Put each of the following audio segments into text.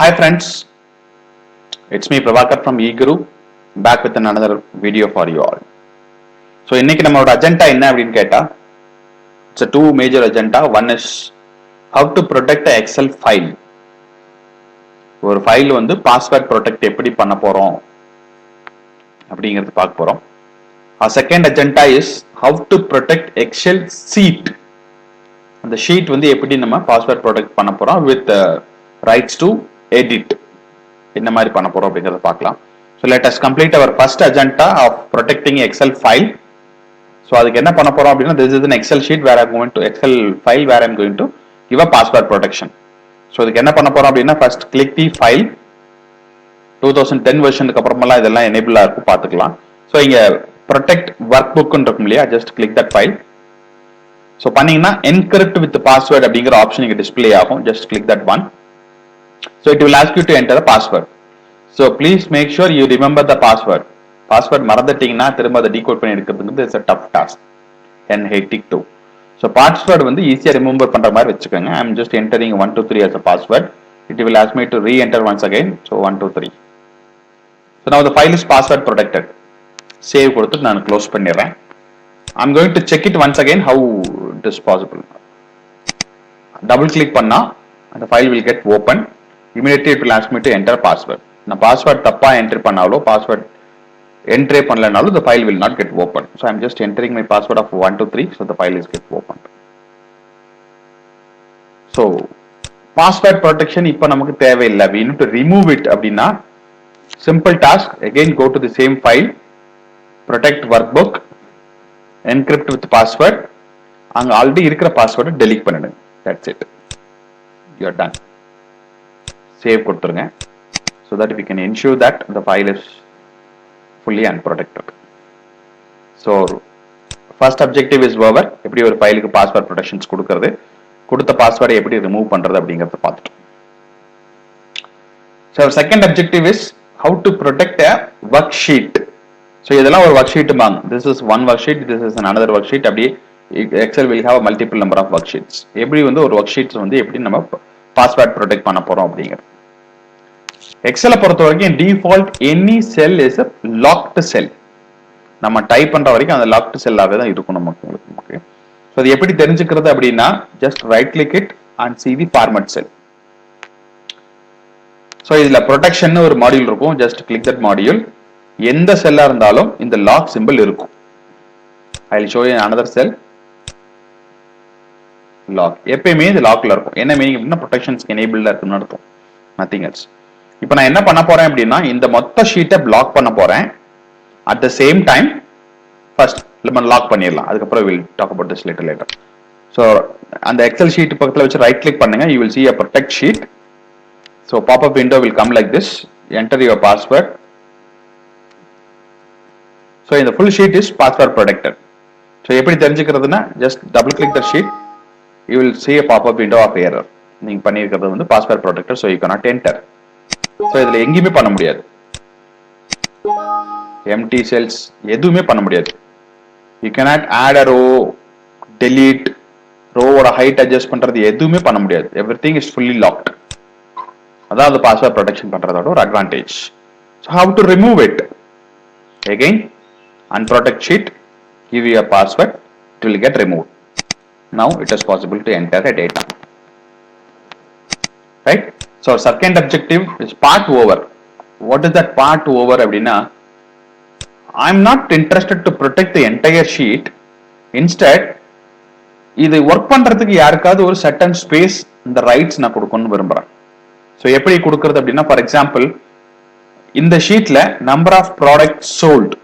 Hi friends, it's me Prabhakar from eGuru, back with another video for you all. So இன்னைக்கு நம்மளோட agenda என்ன அப்படின்னு கேட்டா, it's a two major agenda. One is how to protect the Excel file. ஒரு file வந்து password protect எப்படி பண்ண போறோம் அப்படிங்கிறது பார்க்க போறோம். Our second agenda is how to protect Excel sheet. அந்த ஷீட் வந்து எப்படி நம்ம பாஸ்வேர்ட் ப்ரொடெக்ட் பண்ண போறோம் with rights to edit. என்ன மாதிரி பண்ண போறோம் அப்படிங்கறத பார்க்கலாம். So let us complete our first agenda of protecting Excel file. So அதுக்கு என்ன பண்ண போறோம் அப்படின்னா, this is an Excel sheet where I'm going to Excel file where I'm going to give a password protection. So இதுக்கு என்ன பண்ண போறோம் அப்படின்னா, first click the file. 2010 வெர்ஷனுக்கு அப்புறமெல்லாம் இதெல்லாம் எனேபிள் இருக்கும் பார்த்துக்கலாம். So இங்க protect workbook இருக்கும் இல்லையா, just click that file. So பண்ணீங்கன்னா encrypt with password அப்படிங்கிற ஆப்ஷன் இங்க டிஸ்ப்ளே ஆகும். Just click that one. So it will ask you to enter the password. So please make sure you remember the password. Password மறந்துட்டீங்கன்னா திரும்ப அதை decode பண்ணி எடுக்கிறதுக்கு is a tough task and hectic too. So password வந்து ஈஸியா remember பண்ற மாதிரி வச்சுக்கோங்க. I am just entering 123 as a password. It will ask me to re-enter once again. So 123. So now the file is password protected. Save கொடுத்து நான் close பண்ணிடுறேன். I am going to check it once again how it is possible. Double click பண்ணா the file will get open. Immediately it will ask me to enter password. நான் password தப்பா entry பண்ணாலோ password entry பண்ணலனாலும் the file will not get open. So I am just entering my password of 123, so the file is get opened. So password protection இப்போ நமக்கு தேவையில்லை. We need to remove it அப்படின்னா simple task. Again go to the same file, protect workbook, encrypt with password. அங்க already இருக்கிற பாஸ்வேர்டை delete பண்ணிடுங்க. That's it. You are done. Save கொடுத்துருங்க. So that we can ensure that the file is fully unprotected. So first objective is over. எப்படி ஒரு ஃபைலுக்கு password protections கொடுக்கிறது, கொடுத்த பாஸ்வேர்டை எப்படி ரிமூவ் பண்றது அப்படிங்கறத பார்த்துட்டோம். So second objective is how to protect a worksheet. So இதெல்லாம் ஒரு worksheet பாங்க. This is one worksheet, this is another worksheet. அப்படியே Excel will have a multiple number of worksheets. எப்படி வந்து ஒரு worksheets வந்து எப்படி நம்ம பாஸ்வேர்ட் ப்ரொடெக்ட் பண்ண போறோம் அப்படிங்கிறது. எக்ஸலை பொறுத்த வரைக்கும் default any sell is a locked cell. நம்ம டைப் பண்ற வரைக்கும் அந்த லாக்டு செல்லாவே தான் இருக்கும் நமக்கு. ஸோ அது எப்படி தெரிஞ்சுக்கிறது அப்படின்னா, just right click it and see the format cell. So இதுல ப்ரொடெக்ஷன் ஒரு மாடியூல் இருக்கும். Just click that module. எந்த செல்லா இருந்தாலும் இந்த லாக் சிம்பிள் இருக்கும். I will show you another cell. Lock எப்பயுமே இது லாக்ல இருக்கும். என்ன மீனிங் அப்படின்னா ப்ரொடெக்ஷன்ஸ்க்கு எனேபிள்ல இருக்குன்னு அர்த்தம். Nothing else. இப்போ நான் என்ன பண்ண போறேன் அப்படின்னா, இந்த மொத்த ஷீட்டை பிளாக் பண்ண போறேன். At the same time first நம்ம லாக் பண்ணிடலாம். அதுக்கப்புறம் will talk about this later. So அந்த எக்ஸல் ஷீட் பக்கத்தில் வச்சு ரைட் கிளிக் பண்ணுங்க. You will see a protect sheet. So pop-up window will come like this. Enter your password. So இந்த full sheet is password protected. So எப்படி தெரிஞ்சுக்கிறதுனா, just double click the sheet. You will see a pop-up window of error. நீங்க பண்ணியிருக்கிறது வந்து password protected, so you cannot enter. So இதுல எங்கேயுமே பண்ண முடியாது. empty cells எதுவுமே பண்ண முடியாது. You cannot add a row, delete row or height adjust பண்றது எதுவுமே பண்ண முடியாது. Everything is fully locked. அதாவது பாஸ்வேர்ட் ப்ரொடெக்ஷன் பண்றதோட ஒரு advantage. So how to remove it? Again, unprotect sheet, give you a password, it will get removed. Now it is possible to enter a data. Right? So second objective is part over. What is that part over அப்படின்னா, I am not interested to protect the entire sheet. Instead, இது work பண்றதுக்கு யாருக்காவது ஒரு certain space இந்த rights நான் கொடுக்கணும்னு விரும்புறேன். So எப்படி கொடுக்கறது அப்படின்னா, ஃபார் எக்ஸாம்பிள் இந்த ஷீட்ல நம்பர் ஆஃப் ப்ராடக்ட் சோல்ட்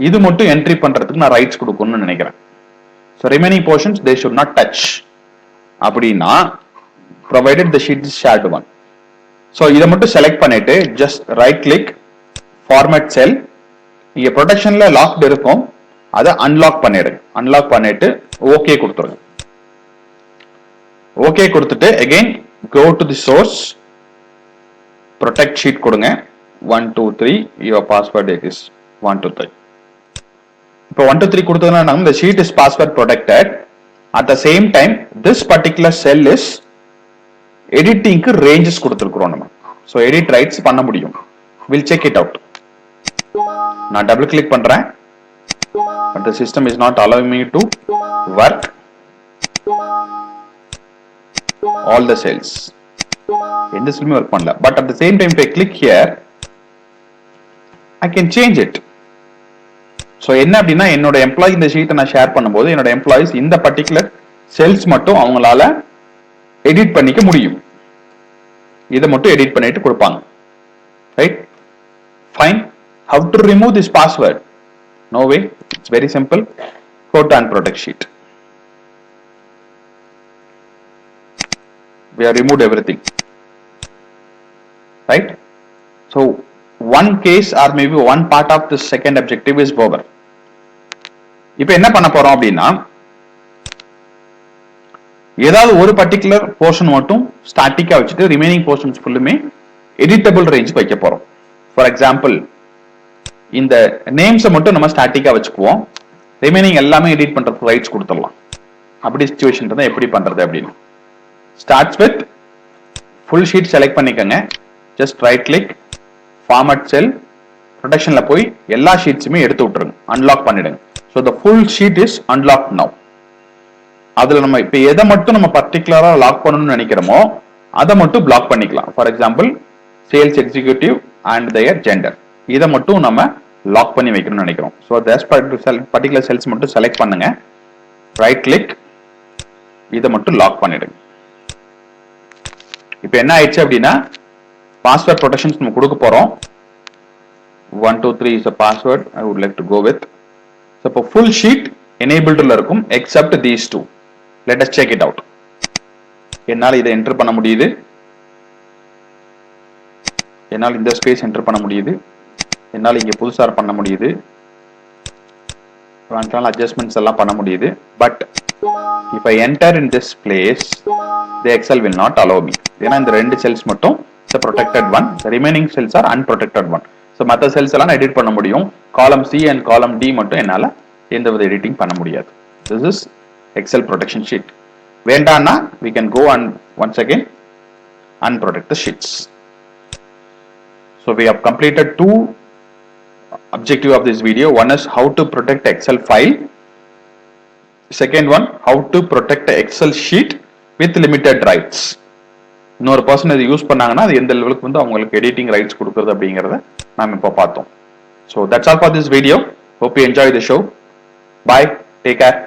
இது மட்டும் என்ட்ரி பண்றதுக்கு நான் ரைட்ஸ் கொடுக்கணும்னு நினைக்கிறேன். So remaining portions they should not touch அப்படின்னா, provided the sheet is shared one. So இதை மட்டும் செலக்ட் பண்ணிட்டு ஜஸ்ட் ரைட் கிளிக், ஃபார்மேட் செல். இங்க ப்ரொடெக்ஷன்ல லாக்ட் இருக்கும், அதை அன்லாக் பண்ணிடுங்க. அன்லாக் பண்ணிட்டு ஓகே கொடுத்துருங்க. ஓகே கொடுத்துட்டு again go to the source, protect sheet கொடுங்க. 123 your password is 123. இப்போ 123 கொடுத்ததுனா the sheet is password protected. At the same time this particular cell is எடிட்டிங்க்கு ரேஞ்சஸ் கொடுத்துருக்கிறோம் நம்ம. ஸோ எடிட் ரைட்ஸ் பண்ண முடியும். Will check it out. நான் double click பண்றேன், but the system is not allowing me to work all the cells. எந்த செல்லுமே work பண்ணல. But at the same time if I click here I can change it. So என்ன அப்படின்னா, என்னோட employee இந்த ஷீட்டை நான் ஷேர் பண்ணும்போது என்னோட எம்ப்ளாயிஸ் இந்த பர்டிகுலர் செல்ஸ் மட்டும் அவங்களால எடிட் பண்ணிக்க முடியும். இதை மட்டும் எடிட் பண்ணிட்டு கொடுப்பாங்க. Right, fine. How to remove this password? No way. It's very simple. Go to unprotect sheet. We have removed everything. Right? So one case or maybe one part of the second objective is over. இப்போ என்ன பண்ண போறோம் அப்படின்னா, ஏதாவது ஒரு particular portion மட்டும் ஸ்டாட்டிக்கா வச்சுட்டு remaining portions ஃபுல்லுமே எடிட்டபிள் ரேஞ்ச் வைக்க போறோம். ஃபார் எக்ஸாம்பிள், இந்த நேம்ஸை மட்டும் நம்ம ஸ்டாட்டிக்கா வச்சுக்குவோம், ரிமைனிங் எல்லாமே எடிட் பண்றதுக்கு ரைட்ஸ் கொடுத்துடலாம். அப்படி சிச்சுவேஷன் தான் எப்படி பண்றது அப்படின்னு. Starts with full sheet select பண்ணிக்கோங்க. ஜஸ்ட் ரைட் கிளிக், ஃபார்மட் செல், ப்ரொடெக்ஷன்ல போய் எல்லா ஷீட்ஸுமே எடுத்து விட்டுருங்க, அன்லாக் பண்ணிடுங்க. So the full sheet is unlock now. அதுல நம்ம இப்ப எதை மட்டும் நம்ம பர்டிகுலரா லாக் பண்ணணும்னு நினைக்கிறோமோ அதை மட்டும் பிளாக் பண்ணிக்கலாம். For example, sales executive and their gender, இதை மட்டும் நம்ம லாக் பண்ணி வைக்கணும்னு நினைக்கிறோம். ஸோ பர்டிகுலர் செல்ஸ் மட்டும் செலக்ட் பண்ணுங்க, ரைட் கிளிக், இதை மட்டும் லாக் பண்ணிடுங்க. இப்ப என்ன ஆயிடுச்சு அப்படின்னா, பாஸ்வேர்ட் ப்ரொடெக்ஷன்ஸ் நம்ம கொடுக்க போறோம். 1 2 3 is a password I would like to go with. So இப்போ full sheet enabled இருக்கும் except these two. Let us check it out. என்னால் இதை என்டர் பண்ண முடியுது, என்னால் இந்த ஸ்பேஸ் என்டர் பண்ண முடியுது, என்னால் இங்க புதுசா பண்ண முடியுது, அட்ஜஸ்ட்மெண்ட்ஸ் எல்லாம் பண்ண முடியுது. But if I enter in this place, the Excel will not allow me. ஏன்னா இந்த ரெண்டு செல்ஸ் மட்டும் the protected one, the remaining cells are unprotected one. So மற்ற செல்ஸ் எல்லாம் எடிட் பண்ண முடியும், காலம் C and காலம் D மட்டும் என்னால எந்தவித எடிட்டிங் பண்ண முடியாது. This is Excel protection sheet. வேண்டாம்னா we can go and once again unprotect the sheets. So we have completed two objective of this video. One is how to protect Excel file. Second one, how to protect Excel sheet with limited rights. இன்னொரு person இதை use பண்ணாங்கன்னா அது எந்த லெவலுக்கு வந்து அவங்களுக்கு editing rights கொடுக்குறது அப்படிங்கிறத நாம் இப்போ பார்த்தோம். So that's all for this video. Hope you enjoy the show. Bye. Take care.